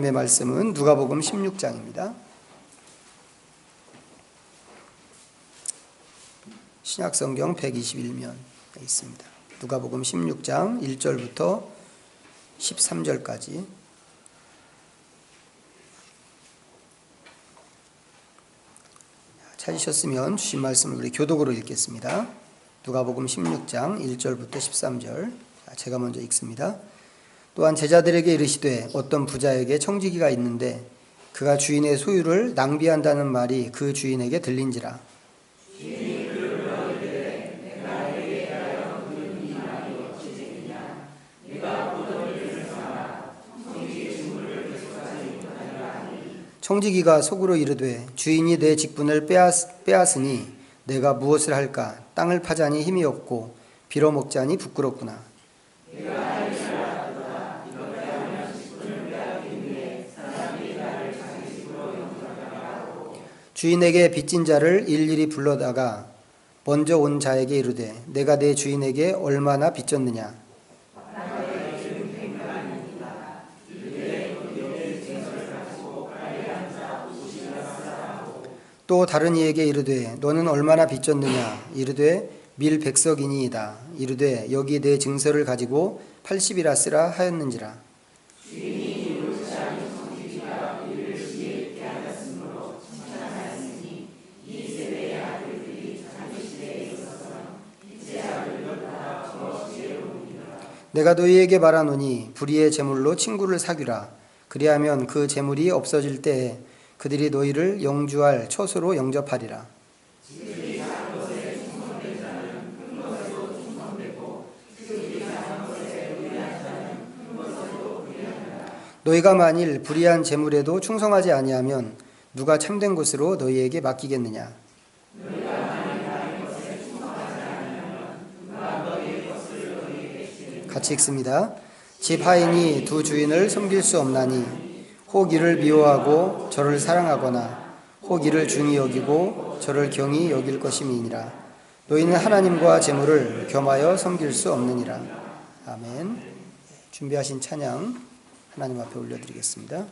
의 말씀은 누가복음 16장입니다. 신약성경 121면에 있습니다. 누가복음 16장 1절부터 13절까지. 찾으셨으면 주신 말씀을 우리 교독으로 읽겠습니다. 누가복음 16장 1절부터 13절. 제가 먼저 읽습니다. 또한 제자들에게 이르시되 어떤 부자에게 청지기가 있는데 그가 주인의 소유를 낭비한다는 말이 그 주인에게 들린지라. 청지기가 속으로 이르되 주인이 내 직분을 빼앗으니 내가 무엇을 할까? 땅을 파자니 힘이 없고 빌어먹자니 부끄럽구나. 주인에게 빚진 자를 일일이 불러다가 먼저 온 자에게 이르되 내가 내 주인에게 얼마나 빚졌느냐. 또 다른 이에게 이르되 너는 얼마나 빚졌느냐. 이르되 밀 100석이니이다. 이르되 여기 내 증서를 가지고 80이라 쓰라 하였는지라. 내가 너희에게 말하노니 불의의 재물로 친구를 사귀라. 그리하면 그 재물이 없어질 때에 그들이 너희를 영주할 처소로 영접하리라. 너희가 만일 불의한 재물에도 충성하지 아니하면 누가 참된 것으로 너희에게 맡기겠느냐. 같이 읽습니다. 집 하인이 두 주인을 섬길 수 없나니 혹 이를 미워하고 저를 사랑하거나 혹 이를 중히 여기고 저를 경히 여길 것임이니라. 너희는 하나님과 재물을 겸하여 섬길 수 없느니라. 아멘. 준비하신 찬양 하나님 앞에 올려드리겠습니다.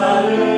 나를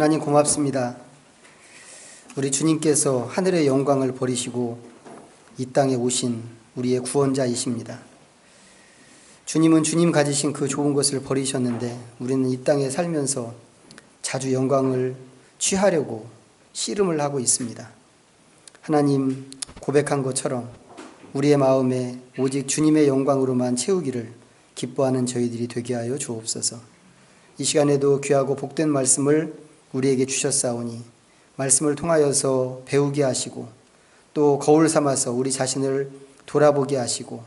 하나님 고맙습니다. 우리 주님께서 하늘의 영광을 버리시고 이 땅에 오신 우리의 구원자이십니다. 주님은 주님 가지신 그 좋은 것을 버리셨는데 우리는 이 땅에 살면서 자주 영광을 취하려고 씨름을 하고 있습니다. 하나님, 고백한 것처럼 우리의 마음에 오직 주님의 영광으로만 채우기를 기뻐하는 저희들이 되게 하여 주옵소서. 이 시간에도 귀하고 복된 말씀을 우리에게 주셨사오니 말씀을 통하여서 배우게 하시고 또 거울 삼아서 우리 자신을 돌아보게 하시고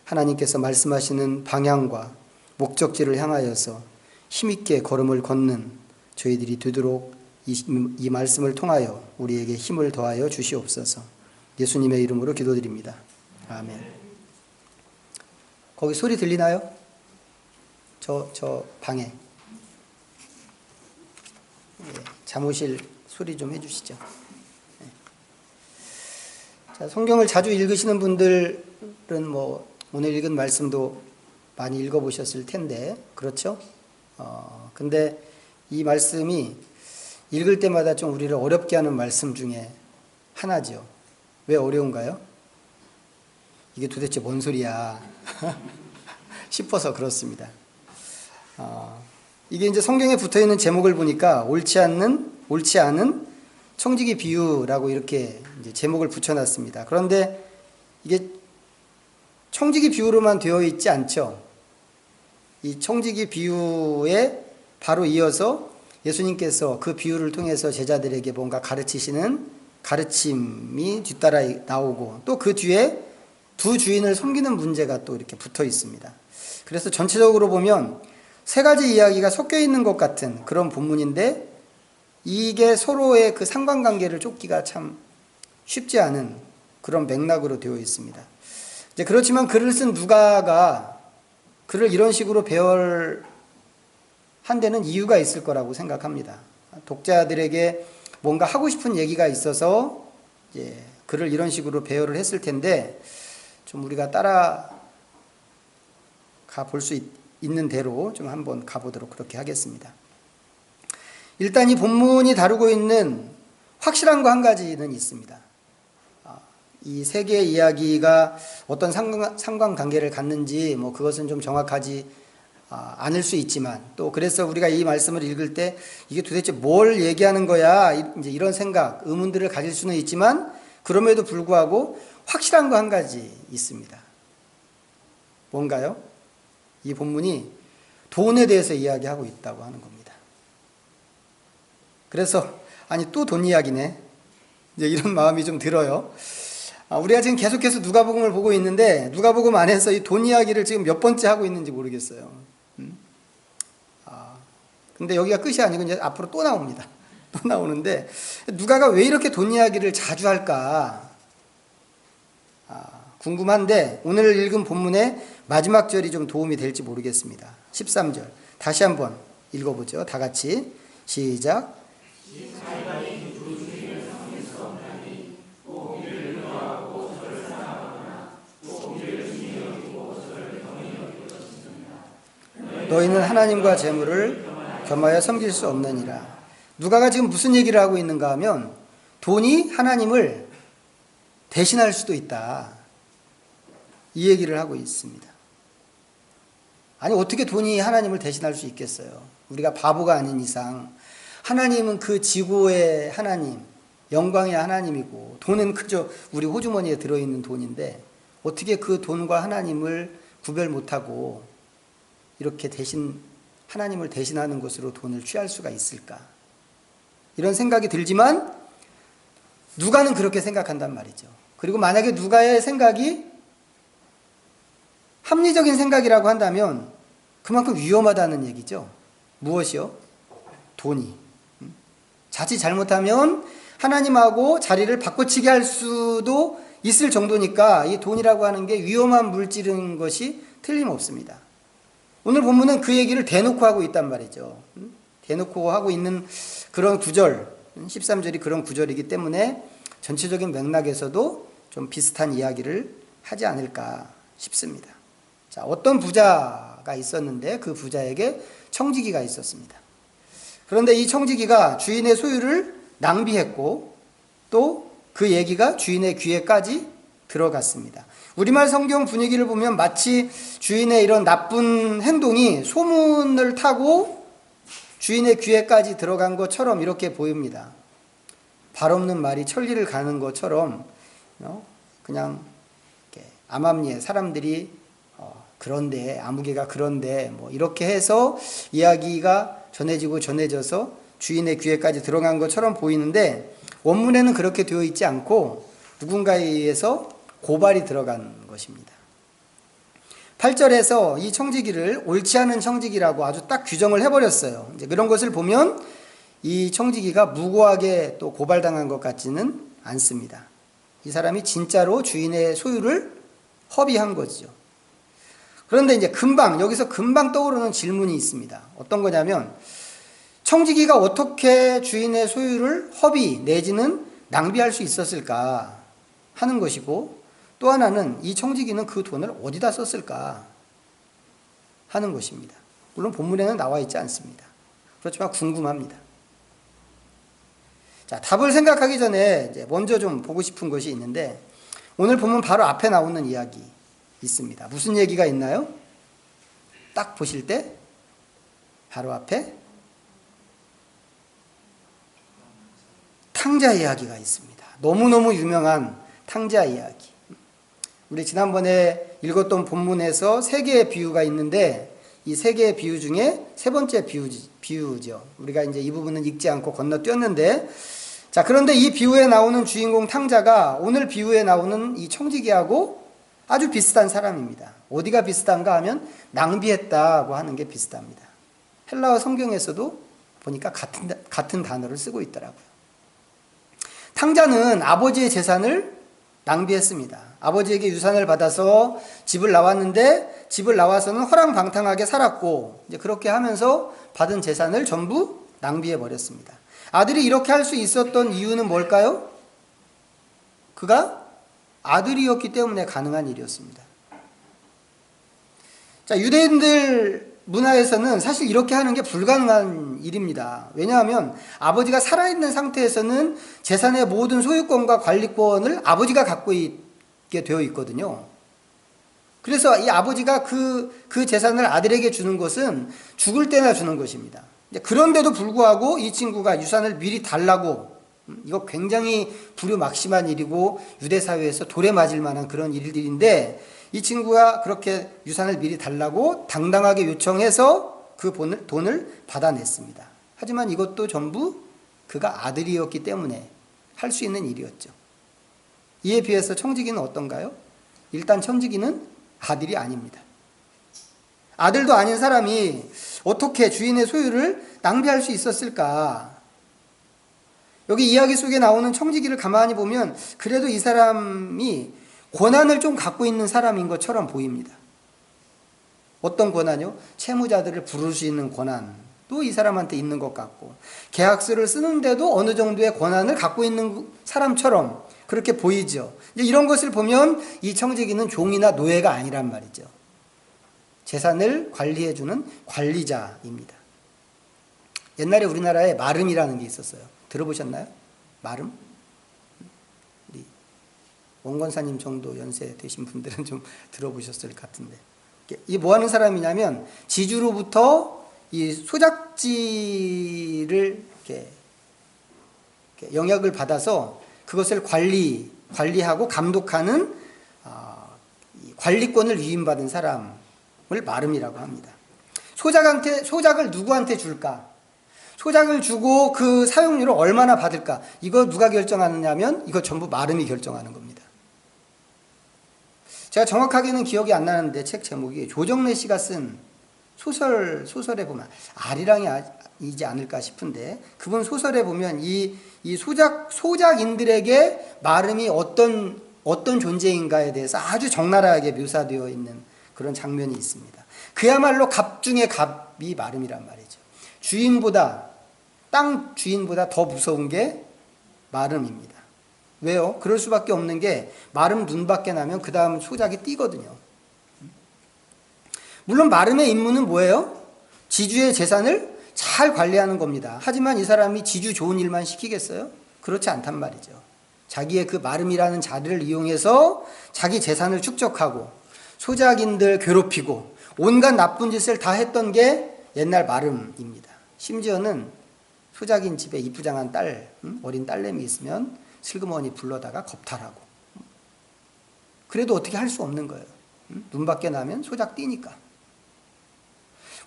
하나님께서 말씀하시는 방향과 목적지를 향하여서 힘있게 걸음을 걷는 저희들이 되도록 이 말씀을 통하여 우리에게 힘을 더하여 주시옵소서. 예수님의 이름으로 기도드립니다. 아멘. 거기 소리 들리나요? 저 방에. 잠오실 소리 좀 해주시죠. 자, 성경을 자주 읽으시는 분들은 오늘 읽은 말씀도 많이 읽어보셨을 텐데, 그렇죠? 근데 이 말씀이 읽을 때마다 좀 우리를 어렵게 하는 말씀 중에 하나죠. 왜 어려운가요? 이게 도대체 뭔 소리야 싶어서 그렇습니다. 이게 이제 성경에 붙어 있는 제목을 보니까 옳지 않은 청지기 비유라고 이렇게 이제 제목을 붙여놨습니다. 그런데 이게 청지기 비유로만 되어 있지 않죠. 이 청지기 비유에 바로 이어서 예수님께서 그 비유를 통해서 제자들에게 뭔가 가르치시는 가르침이 뒤따라 나오고 또 그 뒤에 두 주인을 섬기는 문제가 또 이렇게 붙어 있습니다. 그래서 전체적으로 보면 세 가지 이야기가 섞여 있는 것 같은 그런 본문인데 이게 서로의 그 상관관계를 쫓기가 참 쉽지 않은 그런 맥락으로 되어 있습니다. 이제 그렇지만 글을 쓴 누가가 글을 이런 식으로 배열한 데는 이유가 있을 거라고 생각합니다. 독자들에게 뭔가 하고 싶은 얘기가 있어서 이제 글을 이런 식으로 배열을 했을 텐데 좀 우리가 따라가 볼 수 있는 대로 좀 한번 가보도록 그렇게 하겠습니다. 일단 이 본문이 다루고 있는 확실한 거 한 가지는 있습니다. 이 세 개의 이야기가 어떤 상관관계를 갖는지 그것은 좀 정확하지 않을 수 있지만 또 그래서 우리가 이 말씀을 읽을 때 이게 도대체 뭘 얘기하는 거야 이제 이런 생각, 의문들을 가질 수는 있지만 그럼에도 불구하고 확실한 거 한 가지 있습니다. 뭔가요? 이 본문이 돈에 대해서 이야기하고 있다고 하는 겁니다. 그래서 아니 또 돈 이야기네 이제 이런 마음이 좀 들어요. 우리가 지금 계속해서 누가복음을 보고 있는데 누가복음 안에서 이 돈 이야기를 지금 몇 번째 하고 있는지 모르겠어요. 근데 여기가 끝이 아니고 이제 앞으로 또 나옵니다. 또 나오는데 누가가 왜 이렇게 돈 이야기를 자주 할까 궁금한데 오늘 읽은 본문의 마지막 절이 좀 도움이 될지 모르겠습니다. 13절 다시 한번 읽어보죠. 다 같이 시작. 너희는 하나님과 재물을 겸하여 섬길 수 없느니라. 누가가 지금 무슨 얘기를 하고 있는가 하면 돈이 하나님을 대신할 수도 있다. 이 얘기를 하고 있습니다. 아니 어떻게 돈이 하나님을 대신할 수 있겠어요? 우리가 바보가 아닌 이상 하나님은 그 지구의 하나님, 영광의 하나님이고 돈은 그저 우리 호주머니에 들어있는 돈인데 어떻게 그 돈과 하나님을 구별 못하고 이렇게 하나님을 대신하는 것으로 돈을 취할 수가 있을까? 이런 생각이 들지만 누가는 그렇게 생각한단 말이죠. 그리고 만약에 누가의 생각이 합리적인 생각이라고 한다면 그만큼 위험하다는 얘기죠. 무엇이요? 돈이. 자칫 잘못하면 하나님하고 자리를 바꿔치기 할 수도 있을 정도니까 이 돈이라고 하는 게 위험한 물질인 것이 틀림없습니다. 오늘 본문은 그 얘기를 대놓고 하고 있단 말이죠. 대놓고 하고 있는 그런 구절, 13절이 그런 구절이기 때문에 전체적인 맥락에서도 좀 비슷한 이야기를 하지 않을까 싶습니다. 자, 어떤 부자가 있었는데 그 부자에게 청지기가 있었습니다. 그런데 이 청지기가 주인의 소유를 낭비했고 또 그 얘기가 주인의 귀에까지 들어갔습니다. 우리말 성경 분위기를 보면 마치 주인의 이런 나쁜 행동이 소문을 타고 주인의 귀에까지 들어간 것처럼 이렇게 보입니다. 발 없는 말이 천리를 가는 것처럼 그냥 암암리에 사람들이 그런데 아무개가 그런데 뭐 이렇게 해서 이야기가 전해져서 주인의 귀에까지 들어간 것처럼 보이는데 원문에는 그렇게 되어 있지 않고 누군가에 의해서 고발이 들어간 것입니다. 8절에서 이 청지기를 옳지 않은 청지기라고 아주 딱 규정을 해버렸어요. 이제 그런 것을 보면 이 청지기가 무고하게 또 고발당한 것 같지는 않습니다. 이 사람이 진짜로 주인의 소유를 허비한 거죠. 그런데 이제 여기서 금방 떠오르는 질문이 있습니다. 어떤 거냐면 청지기가 어떻게 주인의 소유를 허비 내지는 낭비할 수 있었을까 하는 것이고, 또 하나는 이 청지기는 그 돈을 어디다 썼을까 하는 것입니다. 물론 본문에는 나와 있지 않습니다. 그렇지만 궁금합니다. 자, 답을 생각하기 전에 이제 먼저 좀 보고 싶은 것이 있는데, 오늘 보면 바로 앞에 나오는 이야기 있습니다. 무슨 얘기가 있나요? 딱 보실 때 바로 앞에 탕자 이야기가 있습니다. 너무너무 유명한 탕자 이야기. 우리 지난번에 읽었던 본문에서 세 개의 비유가 있는데 이 세 개의 비유 중에 세 번째 비유죠. 우리가 이제 이 부분은 읽지 않고 건너뛰었는데, 자, 그런데 이 비유에 나오는 주인공 탕자가 오늘 비유에 나오는 이 청지기하고 아주 비슷한 사람입니다. 어디가 비슷한가 하면 낭비했다고 하는 게 비슷합니다. 헬라어 성경에서도 보니까 같은 단어를 쓰고 있더라고요. 탕자는 아버지의 재산을 낭비했습니다. 아버지에게 유산을 받아서 집을 나왔는데 집을 나와서는 허랑방탕하게 살았고, 이제 그렇게 하면서 받은 재산을 전부 낭비해 버렸습니다. 아들이 이렇게 할 수 있었던 이유는 뭘까요? 그가 아들이었기 때문에 가능한 일이었습니다. 자, 유대인들 문화에서는 사실 이렇게 하는 게 불가능한 일입니다. 왜냐하면 아버지가 살아있는 상태에서는 재산의 모든 소유권과 관리권을 아버지가 갖고 있게 되어 있거든요. 그래서 이 아버지가 그 재산을 아들에게 주는 것은 죽을 때나 주는 것입니다. 그런데도 불구하고 이 친구가 유산을 미리 달라고, 이거 굉장히 불효막심한 일이고 유대 사회에서 돌에 맞을 만한 그런 일들인데, 이 친구가 그렇게 유산을 미리 달라고 당당하게 요청해서 그 돈을 받아냈습니다. 하지만 이것도 전부 그가 아들이었기 때문에 할 수 있는 일이었죠. 이에 비해서 청지기는 어떤가요? 일단 청지기는 아들이 아닙니다. 아들도 아닌 사람이 어떻게 주인의 소유를 낭비할 수 있었을까? 여기 이야기 속에 나오는 청지기를 가만히 보면 그래도 이 사람이 권한을 좀 갖고 있는 사람인 것처럼 보입니다. 어떤 권한이요? 채무자들을 부를 수 있는 권한도 이 사람한테 있는 것 같고, 계약서를 쓰는데도 어느 정도의 권한을 갖고 있는 사람처럼 그렇게 보이죠. 이런 것을 보면 이 청지기는 종이나 노예가 아니란 말이죠. 재산을 관리해주는 관리자입니다. 옛날에 우리나라에 마름이라는 게 있었어요. 들어보셨나요? 마름? 우리 원권사님 정도 연세 되신 분들은 좀 들어보셨을 것 같은데, 이게 뭐 하는 사람이냐면 지주로부터 이 소작지를 이렇게 영역을 받아서 그것을 관리하고 감독하는 관리권을 위임받은 사람을 마름이라고 합니다. 소작을 누구한테 줄까? 소작을 주고 그 사용료를 얼마나 받을까? 이거 누가 결정하느냐면 이거 전부 마름이 결정하는 겁니다. 제가 정확하게는 기억이 안 나는데 책 제목이 조정래 씨가 쓴 소설에 보면 아리랑이지 않을까 싶은데, 그분 소설에 보면 이 소작인들에게 마름이 어떤 존재인가에 대해서 아주 적나라하게 묘사되어 있는 그런 장면이 있습니다. 그야말로 갑 중에 갑이 마름이란 말이죠. 땅 주인보다 더 무서운 게 마름입니다. 왜요? 그럴 수밖에 없는 게 마름 눈밖에 나면 그 다음 소작이 뛰거든요. 물론 마름의 임무는 뭐예요? 지주의 재산을 잘 관리하는 겁니다. 하지만 이 사람이 지주 좋은 일만 시키겠어요? 그렇지 않단 말이죠. 자기의 그 마름이라는 자리를 이용해서 자기 재산을 축적하고 소작인들 괴롭히고 온갖 나쁜 짓을 다 했던 게 옛날 마름입니다. 심지어는 소작인 집에 이쁘장한 딸, 어린 딸내미 있으면 슬그머니 불러다가 겁탈하고. 그래도 어떻게 할 수 없는 거예요. 눈 밖에 나면 소작 뛰니까.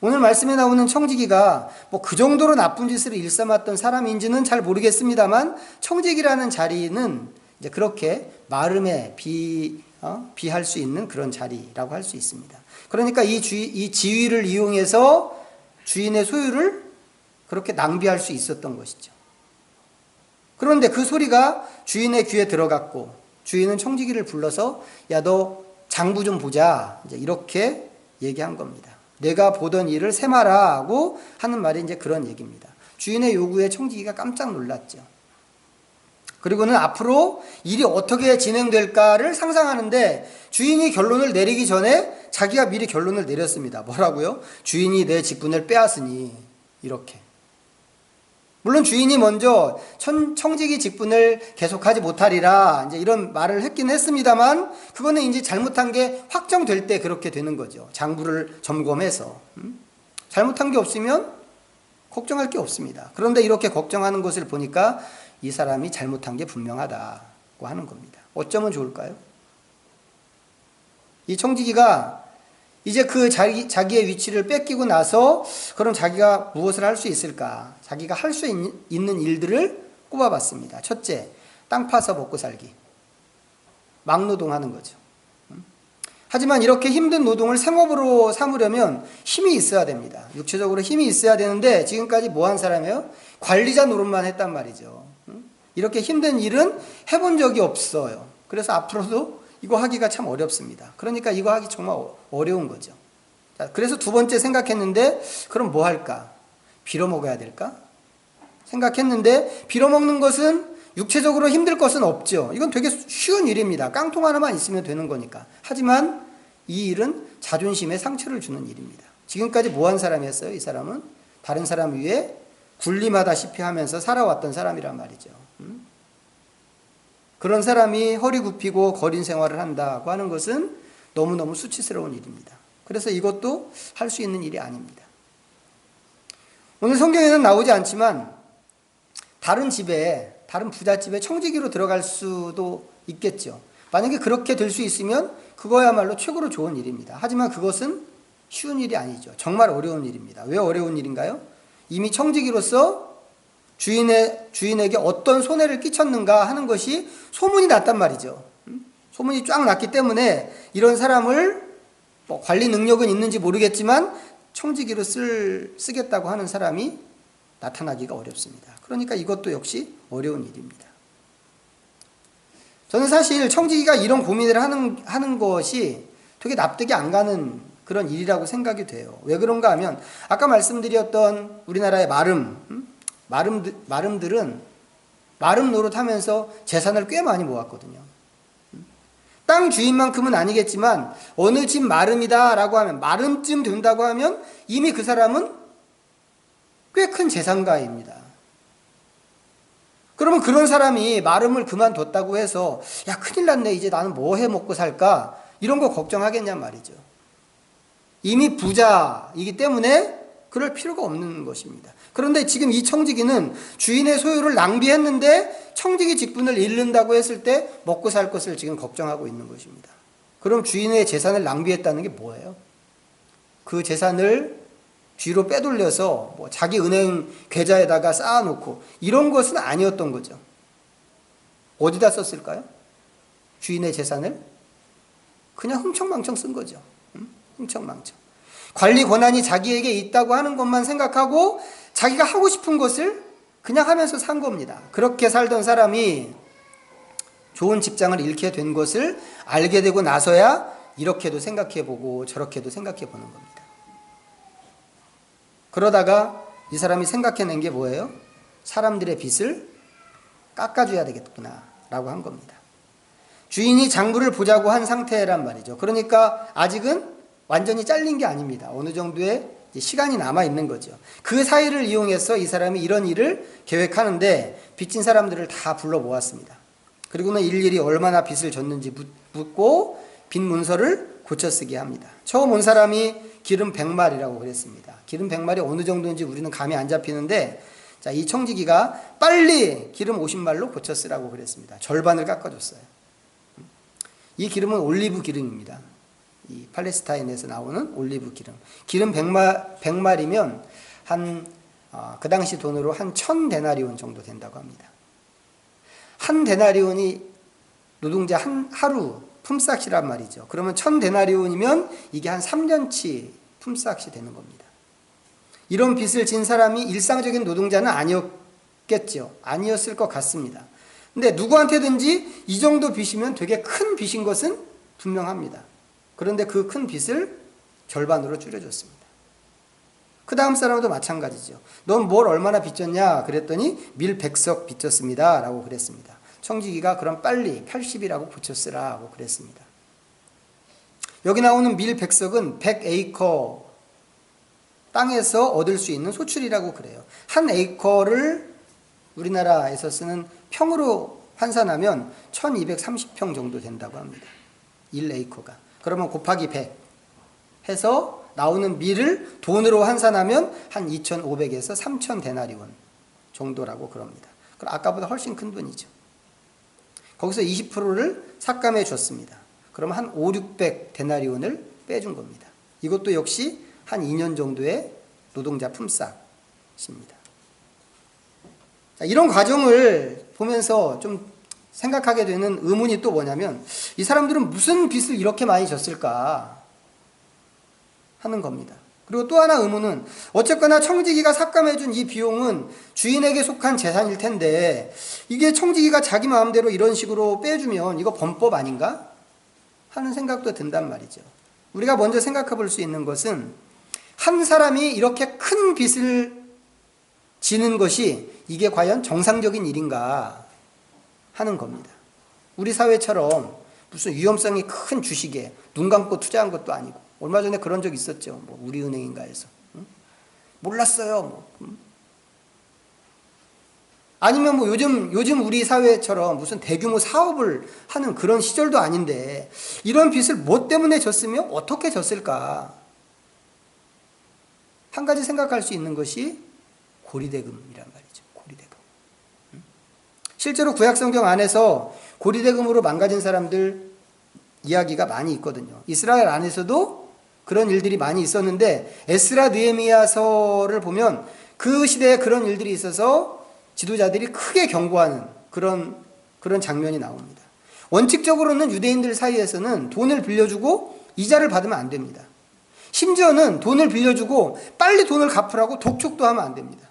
오늘 말씀에 나오는 청지기가 뭐 그 정도로 나쁜 짓을 일삼았던 사람인지는 잘 모르겠습니다만, 청지기라는 자리는 이제 그렇게 마름에 비할 수 있는 그런 자리라고 할 수 있습니다. 그러니까 이 지위를 이용해서 주인의 소유를 그렇게 낭비할 수 있었던 것이죠. 그런데 그 소리가 주인의 귀에 들어갔고, 주인은 청지기를 불러서 야, 너 장부 좀 보자, 이제 이렇게 얘기한 겁니다. 내가 보던 일을 세마라 하고 하는 말이 이제 그런 얘기입니다. 주인의 요구에 청지기가 깜짝 놀랐죠. 그리고는 앞으로 일이 어떻게 진행될까를 상상하는데, 주인이 결론을 내리기 전에 자기가 미리 결론을 내렸습니다. 뭐라고요? 주인이 내 직분을 빼앗으니, 이렇게. 물론 주인이 먼저 청지기 직분을 계속하지 못하리라 이제 이런 말을 했긴 했습니다만, 그거는 이제 잘못한 게 확정될 때 그렇게 되는 거죠. 장부를 점검해서. 잘못한 게 없으면 걱정할 게 없습니다. 그런데 이렇게 걱정하는 것을 보니까 이 사람이 잘못한 게 분명하다고 하는 겁니다. 어쩌면 좋을까요? 이 청지기가 이제 그 자기의 위치를 뺏기고 나서 그럼 자기가 무엇을 할 수 있을까? 자기가 할 수 있는 일들을 꼽아봤습니다. 첫째, 땅 파서 먹고 살기. 막노동하는 거죠. 하지만 이렇게 힘든 노동을 생업으로 삼으려면 힘이 있어야 됩니다. 육체적으로 힘이 있어야 되는데 지금까지 뭐 한 사람이에요? 관리자 노릇만 했단 말이죠. 이렇게 힘든 일은 해본 적이 없어요. 그래서 앞으로도 이거 하기가 참 어렵습니다. 그러니까 이거 하기 정말 어려운 거죠. 자, 그래서 두 번째 생각했는데, 그럼 뭐 할까? 빌어먹어야 될까? 생각했는데, 빌어먹는 것은 육체적으로 힘들 것은 없죠. 이건 되게 쉬운 일입니다. 깡통 하나만 있으면 되는 거니까. 하지만 이 일은 자존심에 상처를 주는 일입니다. 지금까지 뭐 한 사람이었어요? 이 사람은 다른 사람 위에 군림하다시피 하면서 살아왔던 사람이란 말이죠. 그런 사람이 허리 굽히고 거린 생활을 한다고 하는 것은 너무너무 수치스러운 일입니다. 그래서 이것도 할 수 있는 일이 아닙니다. 오늘 성경에는 나오지 않지만 다른 집에, 다른 부잣집에 청지기로 들어갈 수도 있겠죠. 만약에 그렇게 될 수 있으면 그거야말로 최고로 좋은 일입니다. 하지만 그것은 쉬운 일이 아니죠. 정말 어려운 일입니다. 왜 어려운 일인가요? 이미 청지기로서 주인에게 어떤 손해를 끼쳤는가 하는 것이 소문이 났단 말이죠. 소문이 쫙 났기 때문에 이런 사람을 뭐 관리 능력은 있는지 모르겠지만 청지기로 쓰겠다고 하는 사람이 나타나기가 어렵습니다. 그러니까 이것도 역시 어려운 일입니다. 저는 사실 청지기가 이런 고민을 하는 것이 되게 납득이 안 가는 그런 일이라고 생각이 돼요. 왜 그런가 하면 아까 말씀드렸던 우리나라의 마름들은 마름 노릇하면서 재산을 꽤 많이 모았거든요. 땅 주인만큼은 아니겠지만 어느 집 마름이다라고 하면, 마름쯤 된다고 하면 이미 그 사람은 꽤 큰 재산가입니다. 그러면 그런 사람이 마름을 그만뒀다고 해서 야, 큰일 났네, 이제 나는 뭐 해 먹고 살까, 이런 거 걱정하겠냔 말이죠. 이미 부자이기 때문에 그럴 필요가 없는 것입니다. 그런데 지금 이 청지기는 주인의 소유를 낭비했는데 청지기 직분을 잃는다고 했을 때 먹고 살 것을 지금 걱정하고 있는 것입니다. 그럼 주인의 재산을 낭비했다는 게 뭐예요? 그 재산을 뒤로 빼돌려서 뭐 자기 은행 계좌에다가 쌓아놓고 이런 것은 아니었던 거죠. 어디다 썼을까요? 주인의 재산을 그냥 흥청망청 쓴 거죠. 흥청망청. 관리 권한이 자기에게 있다고 하는 것만 생각하고 자기가 하고 싶은 것을 그냥 하면서 산 겁니다. 그렇게 살던 사람이 좋은 직장을 잃게 된 것을 알게 되고 나서야 이렇게도 생각해보고 저렇게도 생각해보는 겁니다. 그러다가 이 사람이 생각해낸 게 뭐예요? 사람들의 빚을 깎아줘야 되겠구나 라고 한 겁니다. 주인이 장부를 보자고 한 상태란 말이죠. 그러니까 아직은 완전히 잘린 게 아닙니다. 어느 정도의 이제 시간이 남아 있는 거죠. 그 사이를 이용해서 이 사람이 이런 일을 계획하는데 빚진 사람들을 다 불러 모았습니다. 그리고는 일일이 얼마나 빚을 졌는지 묻고 빚 문서를 고쳐쓰게 합니다. 처음 온 사람이 기름 100마리라고 그랬습니다. 기름 100마리 어느 정도인지 우리는 감이 안 잡히는데, 자, 이 청지기가 빨리 기름 50말로 고쳐쓰라고 그랬습니다. 절반을 깎아줬어요. 이 기름은 올리브 기름입니다. 이 팔레스타인에서 나오는 올리브 기름. 기름 100마리면 그 당시 돈으로 한 1000데나리온 정도 된다고 합니다. 한 데나리온이 노동자 하루 품삯이란 말이죠. 그러면 1000데나리온이면 이게 한 3년치 품삯이 되는 겁니다. 이런 빚을 진 사람이 일상적인 노동자는 아니었겠죠. 아니었을 것 같습니다. 근데 누구한테든지 이 정도 빚이면 되게 큰 빚인 것은 분명합니다. 그런데 그 큰 빚을 절반으로 줄여줬습니다. 그 다음 사람도 마찬가지죠. 넌 뭘 얼마나 빚졌냐 그랬더니 밀 100석 빚졌습니다 라고 그랬습니다. 청지기가 그럼 빨리 80이라고 고쳐쓰라고 그랬습니다. 여기 나오는 밀 100석은 100에이커 땅에서 얻을 수 있는 소출이라고 그래요. 한 에이커를 우리나라에서 쓰는 평으로 환산하면 1230평 정도 된다고 합니다. 1에이커가. 그러면 곱하기 100 해서 나오는 밀을 돈으로 환산하면 한 2500에서 3000데나리온 정도라고 그럽니다. 그럼 아까보다 훨씬 큰 돈이죠. 거기서 20%를 삭감해 줬습니다. 그럼 한 500-600데나리온을 빼준 겁니다. 이것도 역시 한 2년 정도의 노동자 품삯입니다. 자, 이런 과정을 보면서 좀 생각하게 되는 의문이 또 뭐냐면, 이 사람들은 무슨 빚을 이렇게 많이 졌을까 하는 겁니다. 그리고 또 하나 의문은, 어쨌거나 청지기가 삭감해준 이 비용은 주인에게 속한 재산일 텐데 이게 청지기가 자기 마음대로 이런 식으로 빼주면 이거 범법 아닌가 하는 생각도 든단 말이죠. 우리가 먼저 생각해 볼 수 있는 것은, 한 사람이 이렇게 큰 빚을 지는 것이 이게 과연 정상적인 일인가 하는 겁니다. 우리 사회처럼 무슨 위험성이 큰 주식에 눈 감고 투자한 것도 아니고, 얼마 전에 그런 적 있었죠. 뭐 우리은행인가에서 몰랐어요. 아니면 뭐 요즘 우리 사회처럼 무슨 대규모 사업을 하는 그런 시절도 아닌데 이런 빚을 뭐 때문에 졌으며 어떻게 졌을까? 한 가지 생각할 수 있는 것이 고리대금이란 말이죠. 고리대금. 실제로 구약성경 안에서 고리대금으로 망가진 사람들 이야기가 많이 있거든요. 이스라엘 안에서도 그런 일들이 많이 있었는데, 에스라 느헤미야서를 보면 그 시대에 그런 일들이 있어서 지도자들이 크게 경고하는 그런 장면이 나옵니다. 원칙적으로는 유대인들 사이에서는 돈을 빌려주고 이자를 받으면 안 됩니다. 심지어는 돈을 빌려주고 빨리 돈을 갚으라고 독촉도 하면 안 됩니다.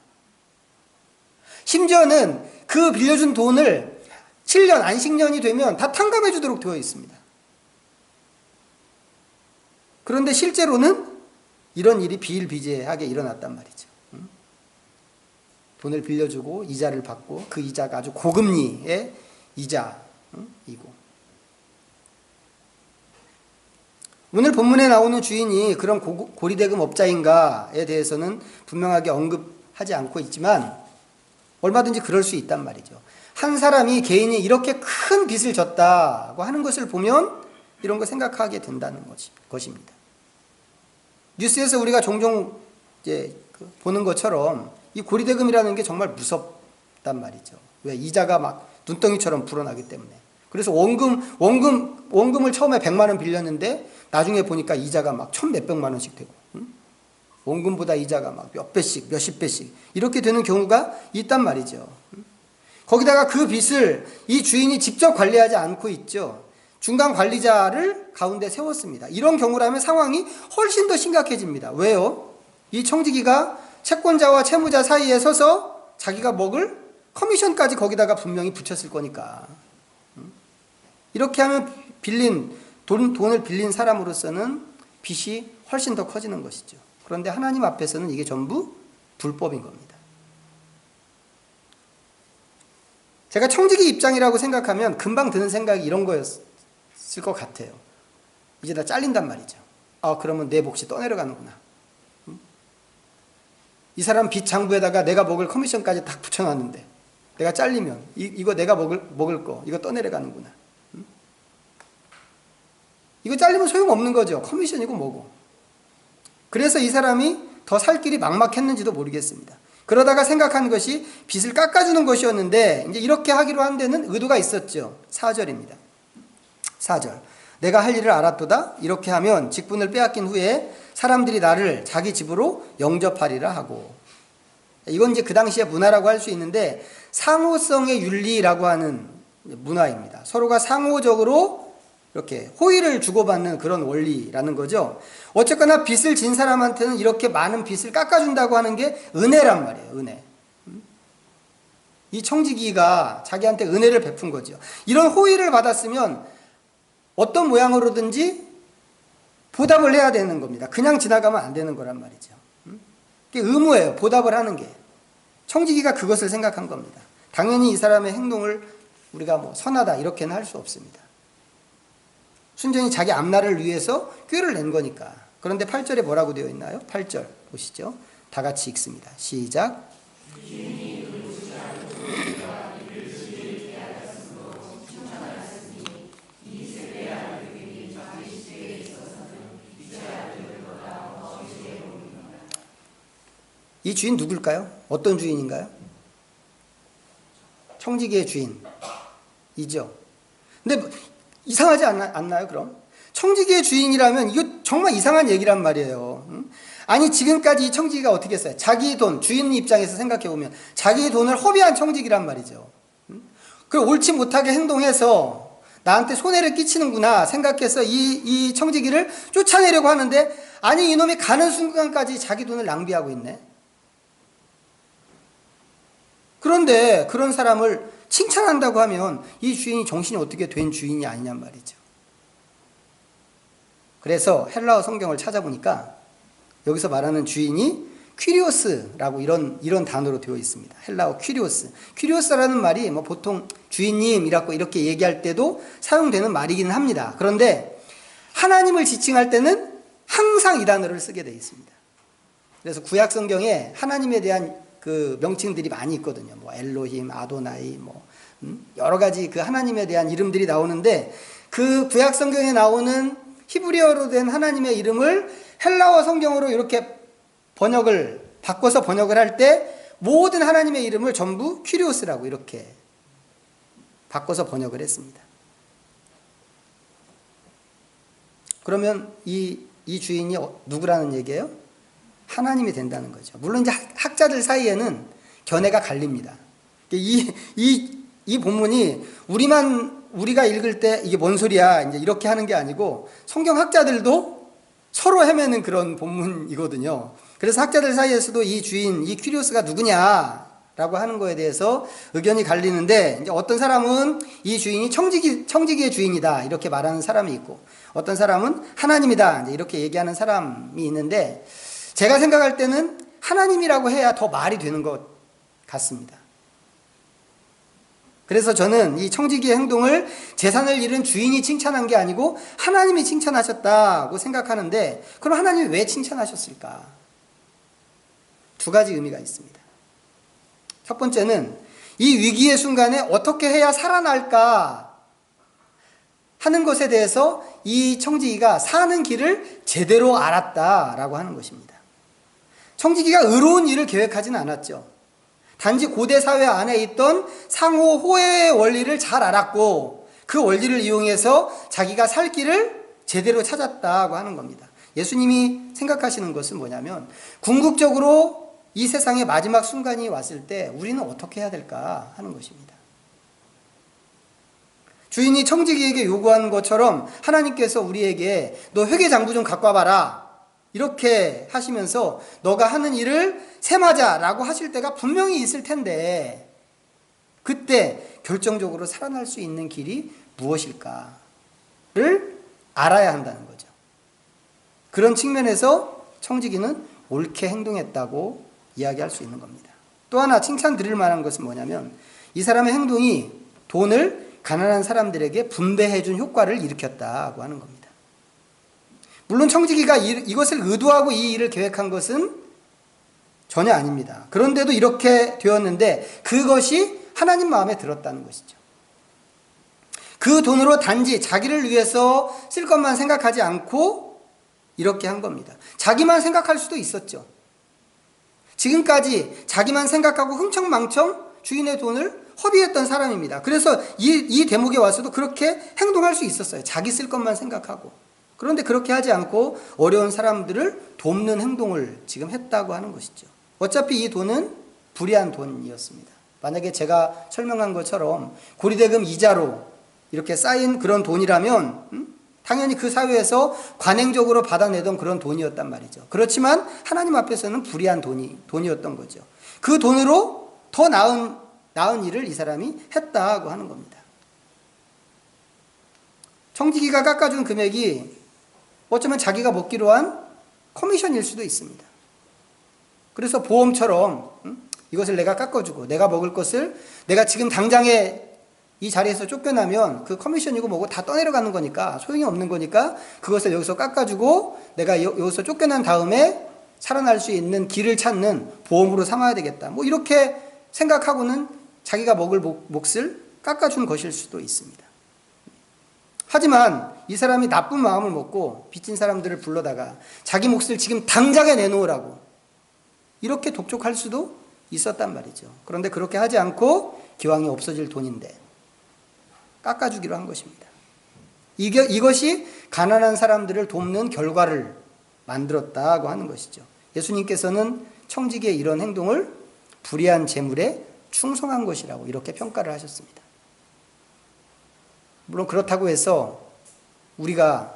심지어는 그 빌려준 돈을 7년, 안식년이 되면 다 탕감해 주도록 되어 있습니다. 그런데 실제로는 이런 일이 비일비재하게 일어났단 말이죠. 돈을 빌려주고 이자를 받고 그 이자가 아주 고금리의 이자이고, 오늘 본문에 나오는 주인이 그런 고리대금 업자인가에 대해서는 분명하게 언급하지 않고 있지만 얼마든지 그럴 수 있단 말이죠. 한 사람이 개인이 이렇게 큰 빚을 졌다고 하는 것을 보면 이런 거 생각하게 된다는 것입니다. 뉴스에서 우리가 종종 이제 보는 것처럼 이 고리대금이라는 게 정말 무섭단 말이죠. 왜? 이자가 막 눈덩이처럼 불어나기 때문에. 그래서 원금을 처음에 100만 원 빌렸는데 나중에 보니까 이자가 막 1000몇백만 원씩 되고, 원금보다 이자가 막 몇 배씩, 몇십 배씩 이렇게 되는 경우가 있단 말이죠. 거기다가 그 빚을 이 주인이 직접 관리하지 않고 있죠. 중간 관리자를 가운데 세웠습니다. 이런 경우라면 상황이 훨씬 더 심각해집니다. 왜요? 이 청지기가 채권자와 채무자 사이에 서서 자기가 먹을 커미션까지 거기다가 분명히 붙였을 거니까. 이렇게 하면 돈을 빌린 사람으로서는 빚이 훨씬 더 커지는 것이죠. 그런데 하나님 앞에서는 이게 전부 불법인 겁니다. 제가 청지기 입장이라고 생각하면 금방 드는 생각이 이런 거였을 것 같아요. 이제 다 잘린단 말이죠. 그러면 내 몫이 떠내려가는구나. 이 사람 빚 장부에다가 내가 먹을 커미션까지 딱 붙여놨는데 내가 잘리면 이거 내가 먹을 거 이거 떠내려가는구나. 이거 잘리면 소용없는 거죠. 커미션이고 뭐고. 그래서 이 사람이 더 살 길이 막막했는지도 모르겠습니다. 그러다가 생각한 것이 빚을 깎아주는 것이었는데 이제 이렇게 하기로 한 데는 의도가 있었죠. 4절입니다. 4절. 내가 할 일을 알았도다. 이렇게 하면 직분을 빼앗긴 후에 사람들이 나를 자기 집으로 영접하리라 하고. 이건 이제 그 당시의 문화라고 할 수 있는데 상호성의 윤리라고 하는 문화입니다. 서로가 상호적으로 이렇게 호의를 주고받는 그런 원리라는 거죠. 어쨌거나 빚을 진 사람한테는 이렇게 많은 빚을 깎아준다고 하는 게 은혜란 말이에요. 은혜. 이 청지기가 자기한테 은혜를 베푼 거죠. 이런 호의를 받았으면 어떤 모양으로든지 보답을 해야 되는 겁니다. 그냥 지나가면 안 되는 거란 말이죠. 그게 의무예요. 보답을 하는 게. 청지기가 그것을 생각한 겁니다. 당연히 이 사람의 행동을 우리가 뭐 선하다 이렇게는 할 수 없습니다. 순전히 자기 앞날을 위해서 꾀를 낸 거니까. 그런데 8절에 뭐라고 되어 있나요? 8절 보시죠. 다 같이 읽습니다. 시작. 이 주인 누굴까요? 어떤 주인인가요? 청지기의 주인이죠. 근데 이상하지 않나요, 그럼? 청지기의 주인이라면 이거 정말 이상한 얘기란 말이에요. 아니, 지금까지 이 청지기가 어떻게 했어요? 자기 돈, 주인 입장에서 생각해보면 자기 돈을 허비한 청지기란 말이죠. 그걸 옳지 못하게 행동해서 나한테 손해를 끼치는구나 생각해서 이 청지기를 쫓아내려고 하는데, 아니, 이놈이 가는 순간까지 자기 돈을 낭비하고 있네. 그런데 그런 사람을 칭찬한다고 하면 이 주인이 정신이 어떻게 된 주인이 아니냔 말이죠. 그래서 헬라어 성경을 찾아보니까 여기서 말하는 주인이 퀴리오스라고 이런 단어로 되어 있습니다. 헬라어 퀴리오스. 퀴리오스라는 말이 뭐 보통 주인님이라고 이렇게 얘기할 때도 사용되는 말이기는 합니다. 그런데 하나님을 지칭할 때는 항상 이 단어를 쓰게 되어 있습니다. 그래서 구약 성경에 하나님에 대한 그 명칭들이 많이 있거든요. 뭐 엘로힘, 아도나이, 뭐 여러 가지 그 하나님에 대한 이름들이 나오는데, 그 구약 성경에 나오는 히브리어로 된 하나님의 이름을 헬라어 성경으로 이렇게 바꿔서 번역을 할 때 모든 하나님의 이름을 전부 퀴리오스라고 이렇게 바꿔서 번역을 했습니다. 그러면 이 주인이 누구라는 얘기예요? 하나님이 된다는 거죠. 물론 이제 학자들 사이에는 견해가 갈립니다. 이 본문이 우리가 읽을 때 이게 뭔 소리야 이제 이렇게 하는 게 아니고, 성경 학자들도 서로 헤매는 그런 본문이거든요. 그래서 학자들 사이에서도 이 주인, 이 퀴리오스가 누구냐라고 하는 거에 대해서 의견이 갈리는데, 이제 어떤 사람은 이 주인이 청지기의 주인이다 이렇게 말하는 사람이 있고, 어떤 사람은 하나님이다 이제 이렇게 얘기하는 사람이 있는데, 제가 생각할 때는 하나님이라고 해야 더 말이 되는 것 같습니다. 그래서 저는 이 청지기의 행동을 재산을 잃은 주인이 칭찬한 게 아니고 하나님이 칭찬하셨다고 생각하는데, 그럼 하나님이 왜 칭찬하셨을까? 두 가지 의미가 있습니다. 첫 번째는 이 위기의 순간에 어떻게 해야 살아날까 하는 것에 대해서 이 청지기가 사는 길을 제대로 알았다라고 하는 것입니다. 청지기가 의로운 일을 계획하지는 않았죠. 단지 고대 사회 안에 있던 상호 호혜의 원리를 잘 알았고, 그 원리를 이용해서 자기가 살 길을 제대로 찾았다고 하는 겁니다. 예수님이 생각하시는 것은 뭐냐면, 궁극적으로 이 세상의 마지막 순간이 왔을 때 우리는 어떻게 해야 될까 하는 것입니다. 주인이 청지기에게 요구한 것처럼 하나님께서 우리에게 너 회계장부 좀 갖고 와봐라 이렇게 하시면서 너가 하는 일을 셈하자라고 하실 때가 분명히 있을 텐데, 그때 결정적으로 살아날 수 있는 길이 무엇일까를 알아야 한다는 거죠. 그런 측면에서 청지기는 옳게 행동했다고 이야기할 수 있는 겁니다. 또 하나 칭찬드릴 만한 것은 뭐냐면, 이 사람의 행동이 돈을 가난한 사람들에게 분배해 준 효과를 일으켰다고 하는 겁니다. 물론 청지기가 이것을 의도하고 이 일을 계획한 것은 전혀 아닙니다. 그런데도 이렇게 되었는데 그것이 하나님 마음에 들었다는 것이죠. 그 돈으로 단지 자기를 위해서 쓸 것만 생각하지 않고 이렇게 한 겁니다. 자기만 생각할 수도 있었죠. 지금까지 자기만 생각하고 흥청망청 주인의 돈을 허비했던 사람입니다. 그래서 이 대목에 와서도 그렇게 행동할 수 있었어요. 자기 쓸 것만 생각하고. 그런데 그렇게 하지 않고 어려운 사람들을 돕는 행동을 지금 했다고 하는 것이죠. 어차피 이 돈은 불의한 돈이었습니다. 만약에 제가 설명한 것처럼 고리대금 이자로 이렇게 쌓인 그런 돈이라면 당연히 그 사회에서 관행적으로 받아내던 그런 돈이었단 말이죠. 그렇지만 하나님 앞에서는 불의한 돈이었던 거죠. 그 돈으로 더 나은 일을 이 사람이 했다고 하는 겁니다. 청지기가 깎아준 금액이 어쩌면 자기가 먹기로 한 커미션일 수도 있습니다. 그래서 보험처럼 이것을 내가 깎아주고 내가 먹을 것을 내가 지금 당장에 이 자리에서 쫓겨나면 그 커미션이고 뭐고 다 떠내려가는 거니까 소용이 없는 거니까 그것을 여기서 깎아주고 내가 여기서 쫓겨난 다음에 살아날 수 있는 길을 찾는 보험으로 삼아야 되겠다. 뭐 이렇게 생각하고는 자기가 먹을 몫을 깎아준 것일 수도 있습니다. 하지만 이 사람이 나쁜 마음을 먹고 빚진 사람들을 불러다가 자기 몫을 지금 당장에 내놓으라고 이렇게 독촉할 수도 있었단 말이죠. 그런데 그렇게 하지 않고 기왕이 없어질 돈인데 깎아주기로 한 것입니다. 이것이 가난한 사람들을 돕는 결과를 만들었다고 하는 것이죠. 예수님께서는 청지기의 이런 행동을 불의한 재물에 충성한 것이라고 이렇게 평가를 하셨습니다. 물론 그렇다고 해서 우리가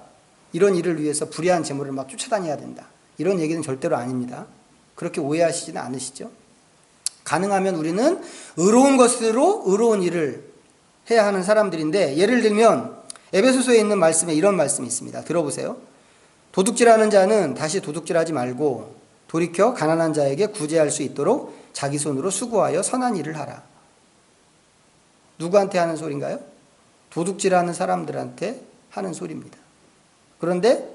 이런 일을 위해서 불의한 재물을 막 쫓아다녀야 된다. 이런 얘기는 절대로 아닙니다. 그렇게 오해하시지는 않으시죠? 가능하면 우리는 의로운 것으로 의로운 일을 해야 하는 사람들인데 예를 들면 에베소서에 있는 말씀에 이런 말씀이 있습니다. 들어보세요. 도둑질하는 자는 다시 도둑질하지 말고 돌이켜 가난한 자에게 구제할 수 있도록 자기 손으로 수고하여 선한 일을 하라. 누구한테 하는 소리인가요? 도둑질하는 사람들한테 하는 소리입니다. 그런데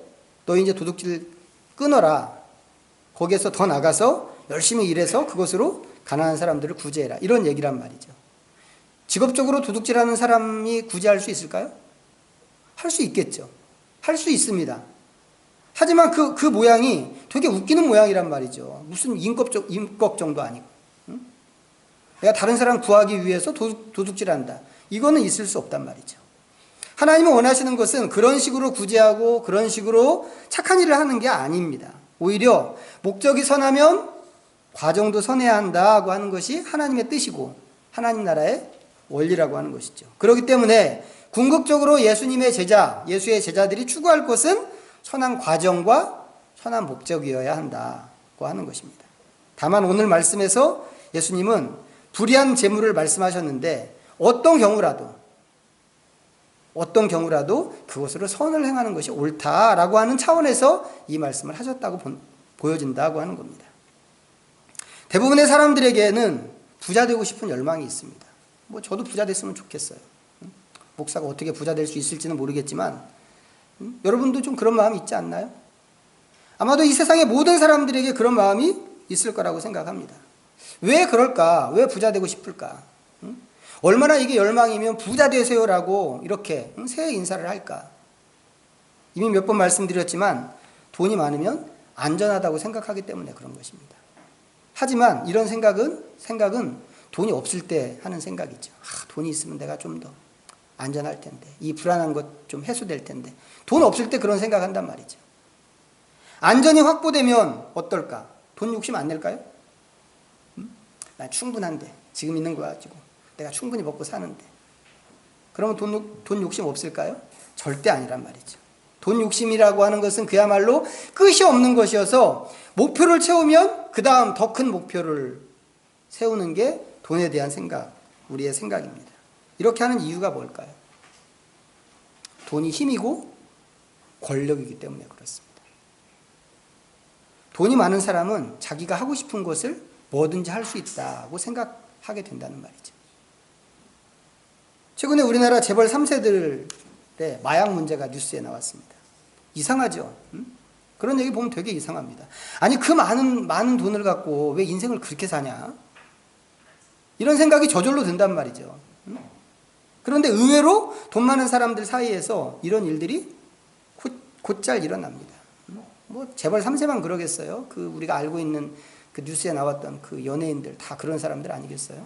너 이제 도둑질 끊어라. 거기에서 더 나가서 열심히 일해서 그것으로 가난한 사람들을 구제해라. 이런 얘기란 말이죠. 직업적으로 도둑질하는 사람이 구제할 수 있을까요? 할 수 있겠죠. 할 수 있습니다. 하지만 그 모양이 되게 웃기는 모양이란 말이죠. 무슨 임꺽 정도 아니고. 응? 내가 다른 사람 구하기 위해서 도둑질한다. 이거는 있을 수 없단 말이죠. 하나님은 원하시는 것은 그런 식으로 구제하고 그런 식으로 착한 일을 하는 게 아닙니다. 오히려 목적이 선하면 과정도 선해야 한다고 하는 것이 하나님의 뜻이고 하나님 나라의 원리라고 하는 것이죠. 그렇기 때문에 궁극적으로 예수의 제자들이 추구할 것은 선한 과정과 선한 목적이어야 한다고 하는 것입니다. 다만 오늘 말씀에서 예수님은 불의한 재물을 말씀하셨는데 어떤 경우라도 그것으로 선을 행하는 것이 옳다라고 하는 차원에서 이 말씀을 하셨다고 보여진다고 하는 겁니다. 대부분의 사람들에게는 부자 되고 싶은 열망이 있습니다. 저도 부자 됐으면 좋겠어요. 목사가 어떻게 부자 될 수 있을지는 모르겠지만 여러분도 좀 그런 마음이 있지 않나요? 아마도 이 세상의 모든 사람들에게 그런 마음이 있을 거라고 생각합니다. 왜 그럴까? 왜 부자 되고 싶을까? 얼마나 이게 열망이면 부자 되세요라고 이렇게 새해 인사를 할까? 이미 몇 번 말씀드렸지만 돈이 많으면 안전하다고 생각하기 때문에 그런 것입니다. 하지만 이런 생각은 돈이 없을 때 하는 생각이죠. 돈이 있으면 내가 좀 더 안전할 텐데, 이 불안한 것 좀 해소될 텐데, 돈 없을 때 그런 생각한단 말이죠. 안전이 확보되면 어떨까? 돈 욕심 안 낼까요? 난 충분한데, 지금 있는 거 가지고 내가 충분히 먹고 사는데. 그러면 돈 욕심 없을까요? 절대 아니란 말이죠. 돈 욕심이라고 하는 것은 그야말로 끝이 없는 것이어서 목표를 채우면 그 다음 더 큰 목표를 세우는 게 돈에 대한 생각, 우리의 생각입니다. 이렇게 하는 이유가 뭘까요? 돈이 힘이고 권력이기 때문에 그렇습니다. 돈이 많은 사람은 자기가 하고 싶은 것을 뭐든지 할 수 있다고 생각하게 된다는 말이죠. 최근에 우리나라 재벌 3세들의 마약 문제가 뉴스에 나왔습니다. 이상하죠? 그런 얘기 보면 되게 이상합니다. 아니 그 많은 돈을 갖고 왜 인생을 그렇게 사냐? 이런 생각이 저절로 든단 말이죠. 그런데 의외로 돈 많은 사람들 사이에서 이런 일들이 곧잘 일어납니다. 뭐 재벌 3세만 그러겠어요? 그 우리가 알고 있는 그 뉴스에 나왔던 그 연예인들 다 그런 사람들 아니겠어요?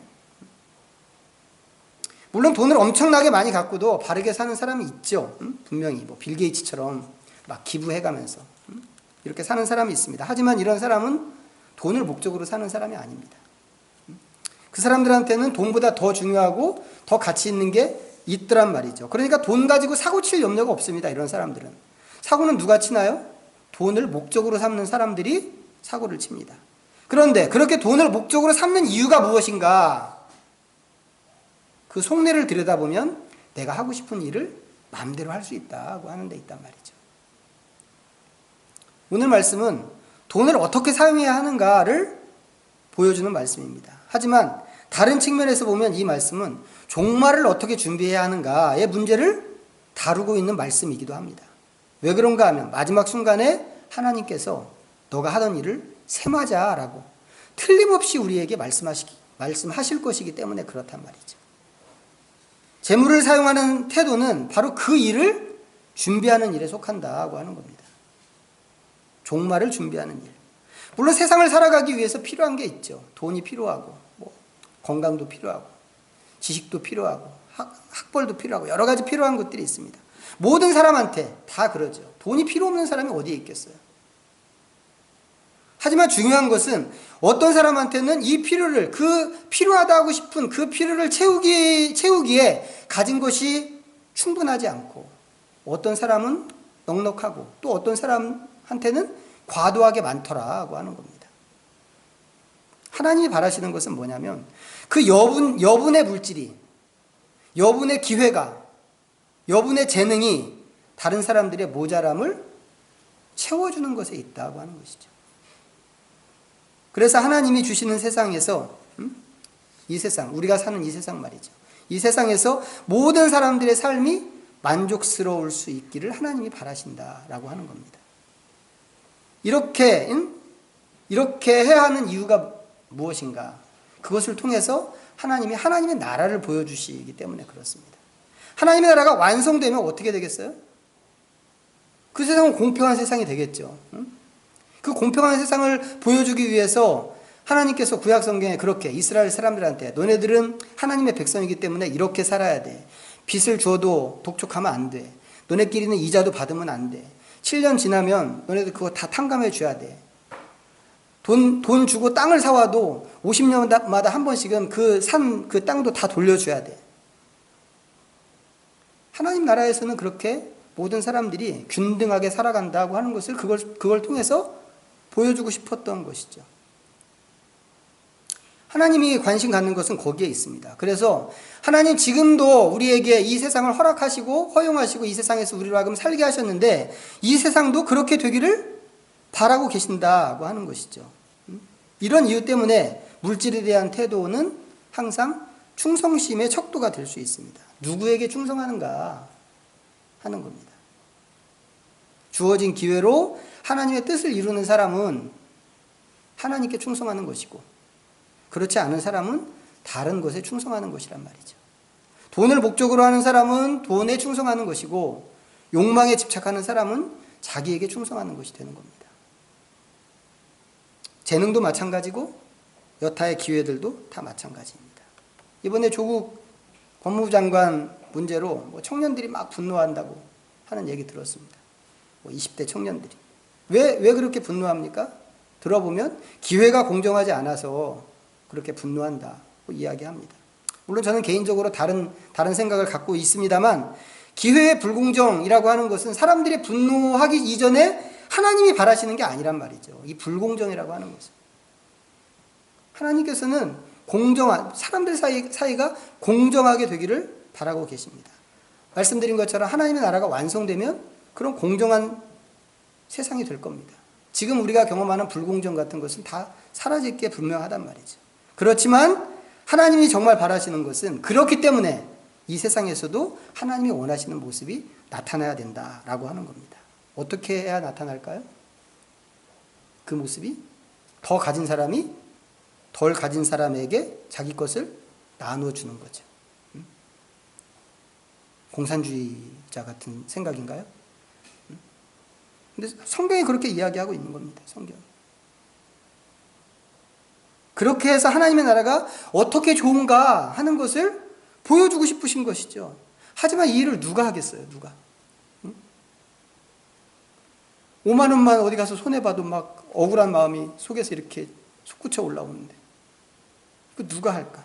물론 돈을 엄청나게 많이 갖고도 바르게 사는 사람이 있죠. 분명히 뭐 빌 게이츠처럼 막 기부해가면서 이렇게 사는 사람이 있습니다. 하지만 이런 사람은 돈을 목적으로 사는 사람이 아닙니다. 그 사람들한테는 돈보다 더 중요하고 더 가치 있는 게 있더란 말이죠. 그러니까 돈 가지고 사고 칠 염려가 없습니다. 이런 사람들은. 사고는 누가 치나요? 돈을 목적으로 삼는 사람들이 사고를 칩니다. 그런데 그렇게 돈을 목적으로 삼는 이유가 무엇인가? 그 속내를 들여다보면 내가 하고 싶은 일을 마음대로 할 수 있다고 하는 데 있단 말이죠. 오늘 말씀은 돈을 어떻게 사용해야 하는가를 보여주는 말씀입니다. 하지만 다른 측면에서 보면 이 말씀은 종말을 어떻게 준비해야 하는가의 문제를 다루고 있는 말씀이기도 합니다. 왜 그런가 하면 마지막 순간에 하나님께서 너가 하던 일을 셈하자라고 틀림없이 우리에게 말씀하실 것이기 때문에 그렇단 말이죠. 재물을 사용하는 태도는 바로 그 일을 준비하는 일에 속한다고 하는 겁니다. 종말을 준비하는 일. 물론 세상을 살아가기 위해서 필요한 게 있죠. 돈이 필요하고 뭐 건강도 필요하고 지식도 필요하고 학벌도 필요하고 여러 가지 필요한 것들이 있습니다. 모든 사람한테 다 그러죠. 돈이 필요 없는 사람이 어디에 있겠어요. 하지만 중요한 것은 어떤 사람한테는 이 필요를 그 필요하다고 싶은 그 필요를 채우기에 가진 것이 충분하지 않고 어떤 사람은 넉넉하고 또 어떤 사람한테는 과도하게 많더라고 하는 겁니다. 하나님이 바라시는 것은 뭐냐면 그 여분의 물질이 여분의 기회가 여분의 재능이 다른 사람들의 모자람을 채워주는 것에 있다고 하는 것이죠. 그래서 하나님이 주시는 세상에서 이 세상 우리가 사는 이 세상 말이죠. 이 세상에서 모든 사람들의 삶이 만족스러울 수 있기를 하나님이 바라신다라고 하는 겁니다. 이렇게 해야 하는 이유가 무엇인가? 그것을 통해서 하나님이 하나님의 나라를 보여주시기 때문에 그렇습니다. 하나님의 나라가 완성되면 어떻게 되겠어요? 그 세상은 공평한 세상이 되겠죠. 그 공평한 세상을 보여주기 위해서 하나님께서 구약 성경에 그렇게 이스라엘 사람들한테 너네들은 하나님의 백성이기 때문에 이렇게 살아야 돼. 빚을 줘도 독촉하면 안 돼. 너네끼리는 이자도 받으면 안 돼. 7년 지나면 너네들 그거 다 탕감해 줘야 돼. 돈 주고 땅을 사와도 50년마다 한 번씩은 그 땅도 다 돌려줘야 돼. 하나님 나라에서는 그렇게 모든 사람들이 균등하게 살아간다고 하는 것을 그걸 통해서 보여주고 싶었던 것이죠. 하나님이 관심 갖는 것은 거기에 있습니다. 그래서 하나님 지금도 우리에게 이 세상을 허락하시고 허용하시고 이 세상에서 우리로 하여금 살게 하셨는데 이 세상도 그렇게 되기를 바라고 계신다고 하는 것이죠. 이런 이유 때문에 물질에 대한 태도는 항상 충성심의 척도가 될 수 있습니다. 누구에게 충성하는가 하는 겁니다. 주어진 기회로 하나님의 뜻을 이루는 사람은 하나님께 충성하는 것이고 그렇지 않은 사람은 다른 것에 충성하는 것이란 말이죠. 돈을 목적으로 하는 사람은 돈에 충성하는 것이고 욕망에 집착하는 사람은 자기에게 충성하는 것이 되는 겁니다. 재능도 마찬가지고 여타의 기회들도 다 마찬가지입니다. 이번에 조국 법무부 장관 문제로 청년들이 막 분노한다고 하는 얘기 들었습니다. 20대 청년들이. 왜 그렇게 분노합니까? 들어보면 기회가 공정하지 않아서 그렇게 분노한다고 이야기합니다. 물론 저는 개인적으로 다른 생각을 갖고 있습니다만 기회의 불공정이라고 하는 것은 사람들이 분노하기 이전에 하나님이 바라시는 게 아니란 말이죠. 이 불공정이라고 하는 것은. 하나님께서는 사람들 사이가 공정하게 되기를 바라고 계십니다. 말씀드린 것처럼 하나님의 나라가 완성되면 그런 공정한 세상이 될 겁니다. 지금 우리가 경험하는 불공정 같은 것은 다 사라질 게 분명하단 말이죠. 그렇지만 하나님이 정말 바라시는 것은 그렇기 때문에 이 세상에서도 하나님이 원하시는 모습이 나타나야 된다라고 하는 겁니다. 어떻게 해야 나타날까요? 그 모습이 더 가진 사람이 덜 가진 사람에게 자기 것을 나누어 주는 거죠. 공산주의자 같은 생각인가요? 근데 성경이 그렇게 이야기하고 있는 겁니다. 성경. 그렇게 해서 하나님의 나라가 어떻게 좋은가 하는 것을 보여주고 싶으신 것이죠. 하지만 이 일을 누가 하겠어요? 누가? 5만 원만 어디 가서 손해봐도 막 억울한 마음이 속에서 이렇게 솟구쳐 올라오는데 그 누가 할까?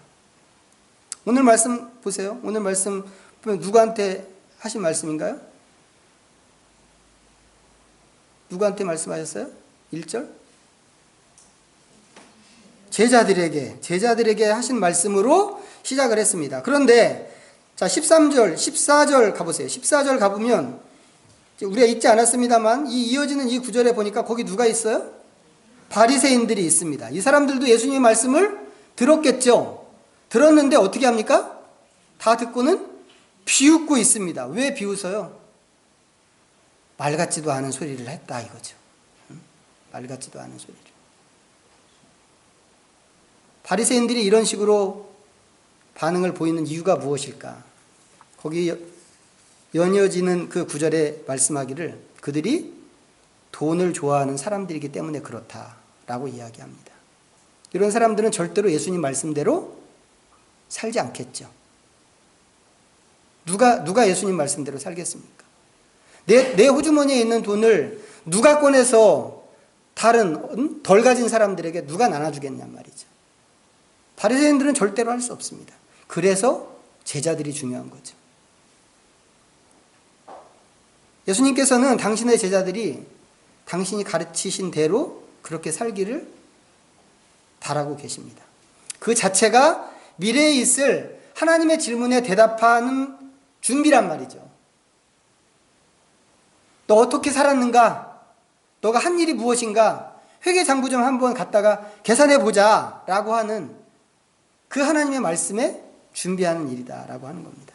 오늘 말씀 보세요. 오늘 말씀 보면 누구한테 하신 말씀인가요? 누구한테 말씀하셨어요? 1절? 제자들에게 하신 말씀으로 시작을 했습니다. 그런데 자 13절, 14절 가보세요. 14절 가보면 우리가 읽지 않았습니다만 이 이어지는 이 구절에 보니까 거기 누가 있어요? 바리새인들이 있습니다. 이 사람들도 예수님의 말씀을 들었겠죠. 들었는데 어떻게 합니까? 다 듣고는 비웃고 있습니다. 왜 비웃어요? 말 같지도 않은 소리를 했다 이거죠. 말 같지도 않은 소리를. 바리새인들이 이런 식으로 반응을 보이는 이유가 무엇일까? 거기 연이어지는 그 구절에 말씀하기를 그들이 돈을 좋아하는 사람들이기 때문에 그렇다라고 이야기합니다. 이런 사람들은 절대로 예수님 말씀대로 살지 않겠죠. 누가 예수님 말씀대로 살겠습니까? 내 호주머니에 있는 돈을 누가 꺼내서 다른 덜 가진 사람들에게 누가 나눠주겠냔 말이죠. 바리새인들은 절대로 할 수 없습니다. 그래서 제자들이 중요한 거죠. 예수님께서는 당신의 제자들이 당신이 가르치신 대로 그렇게 살기를 바라고 계십니다. 그 자체가 미래에 있을 하나님의 질문에 대답하는 준비란 말이죠. 너 어떻게 살았는가? 너가 한 일이 무엇인가? 회계장부점 한번 갔다가 계산해보자 라고 하는 그 하나님의 말씀에 준비하는 일이다라고 하는 겁니다.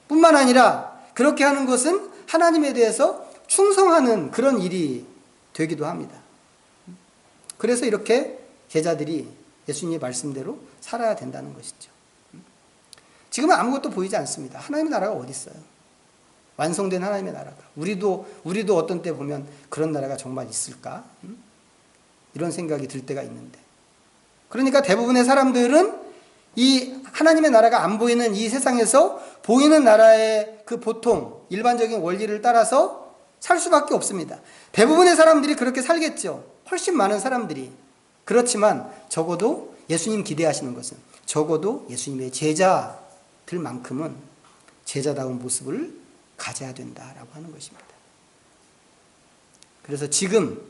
뿐만 아니라 그렇게 하는 것은 하나님에 대해서 충성하는 그런 일이 되기도 합니다. 그래서 이렇게 제자들이 예수님의 말씀대로 살아야 된다는 것이죠. 지금은 아무것도 보이지 않습니다. 하나님의 나라가 어디 있어요? 완성된 하나님의 나라가. 우리도 어떤 때 보면 그런 나라가 정말 있을까? 이런 생각이 들 때가 있는데. 그러니까 대부분의 사람들은 이 하나님의 나라가 안 보이는 이 세상에서 보이는 나라의 그 보통 일반적인 원리를 따라서 살 수밖에 없습니다. 대부분의 사람들이 그렇게 살겠죠. 훨씬 많은 사람들이. 그렇지만 적어도 예수님 기대하시는 것은 적어도 예수님의 제자들만큼은 제자다운 모습을 가져야 된다라고 하는 것입니다. 그래서 지금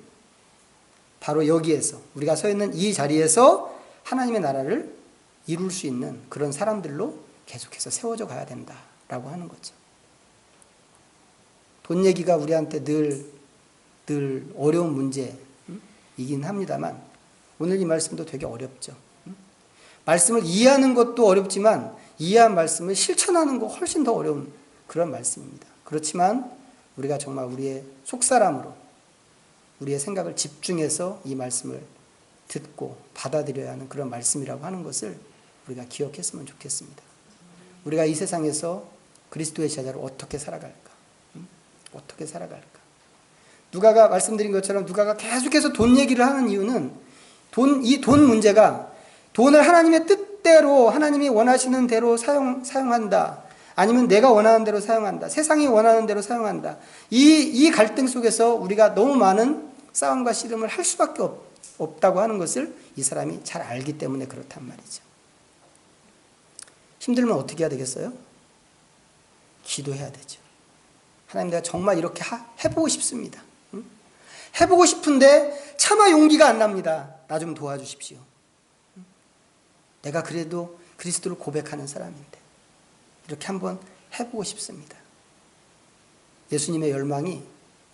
바로 여기에서 우리가 서 있는 이 자리에서 하나님의 나라를 이룰 수 있는 그런 사람들로 계속해서 세워져 가야 된다라고 하는 거죠. 돈 얘기가 우리한테 늘 어려운 문제이긴 합니다만 오늘 이 말씀도 되게 어렵죠. 말씀을 이해하는 것도 어렵지만 이해한 말씀을 실천하는 거 훨씬 더 어려운 그런 말씀입니다. 그렇지만 우리가 정말 우리의 속사람으로 우리의 생각을 집중해서 이 말씀을 듣고 받아들여야 하는 그런 말씀이라고 하는 것을 우리가 기억했으면 좋겠습니다. 우리가 이 세상에서 그리스도의 제자로 어떻게 살아갈까? 어떻게 살아갈까? 누가가 말씀드린 것처럼 누가가 계속해서 돈 얘기를 하는 이유는 이 돈 문제가 돈을 하나님의 뜻대로 하나님이 원하시는 대로 사용한다. 아니면 내가 원하는 대로 사용한다. 세상이 원하는 대로 사용한다. 이 갈등 속에서 우리가 너무 많은 싸움과 씨름을 할 수밖에 없다고 하는 것을 이 사람이 잘 알기 때문에 그렇단 말이죠. 힘들면 어떻게 해야 되겠어요? 기도해야 되죠. 하나님 내가 정말 이렇게 해보고 싶습니다. 해보고 싶은데 차마 용기가 안 납니다. 나 좀 도와주십시오. 내가 그래도 그리스도를 고백하는 사람인데 이렇게 한번 해보고 싶습니다. 예수님의 열망이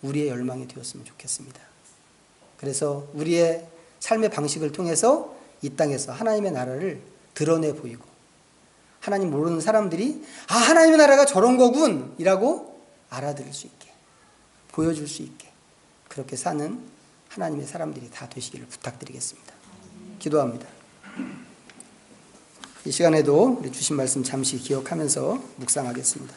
우리의 열망이 되었으면 좋겠습니다. 그래서 우리의 삶의 방식을 통해서 이 땅에서 하나님의 나라를 드러내 보이고 하나님 모르는 사람들이 아 하나님의 나라가 저런 거군 이라고 알아들을 수 있게 보여줄 수 있게 그렇게 사는 하나님의 사람들이 다 되시기를 부탁드리겠습니다. 기도합니다. 이 시간에도 우리 주신 말씀 잠시 기억하면서 묵상하겠습니다.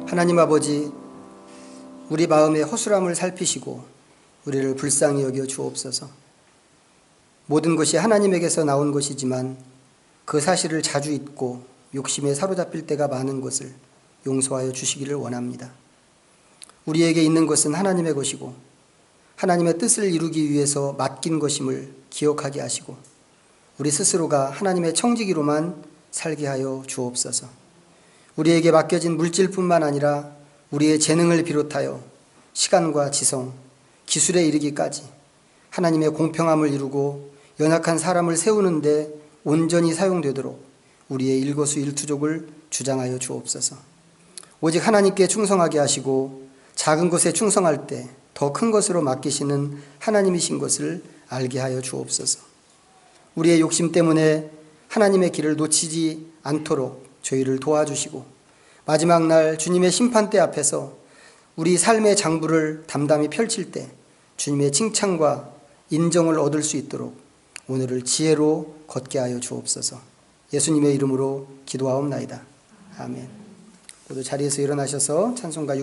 하나님 아버지, 우리 마음의 허술함을 살피시고 우리를 불쌍히 여겨 주옵소서. 모든 것이 하나님에게서 나온 것이지만 그 사실을 자주 잊고 욕심에 사로잡힐 때가 많은 것을 용서하여 주시기를 원합니다. 우리에게 있는 것은 하나님의 것이고 하나님의 뜻을 이루기 위해서 맡긴 것임을 기억하게 하시고 우리 스스로가 하나님의 청지기로만 살게 하여 주옵소서. 우리에게 맡겨진 물질뿐만 아니라 우리의 재능을 비롯하여 시간과 지성, 기술에 이르기까지 하나님의 공평함을 이루고 연약한 사람을 세우는데 온전히 사용되도록 우리의 일거수일투족을 주장하여 주옵소서. 오직 하나님께 충성하게 하시고 작은 것에 충성할 때 더 큰 것으로 맡기시는 하나님이신 것을 알게 하여 주옵소서. 우리의 욕심 때문에 하나님의 길을 놓치지 않도록 저희를 도와주시고 마지막 날 주님의 심판대 앞에서 우리 삶의 장부를 담담히 펼칠 때 주님의 칭찬과 인정을 얻을 수 있도록 오늘을 지혜로 걷게 하여 주옵소서. 예수님의 이름으로 기도하옵나이다. 아멘. 모두 자리에서 일어나셔서 찬송가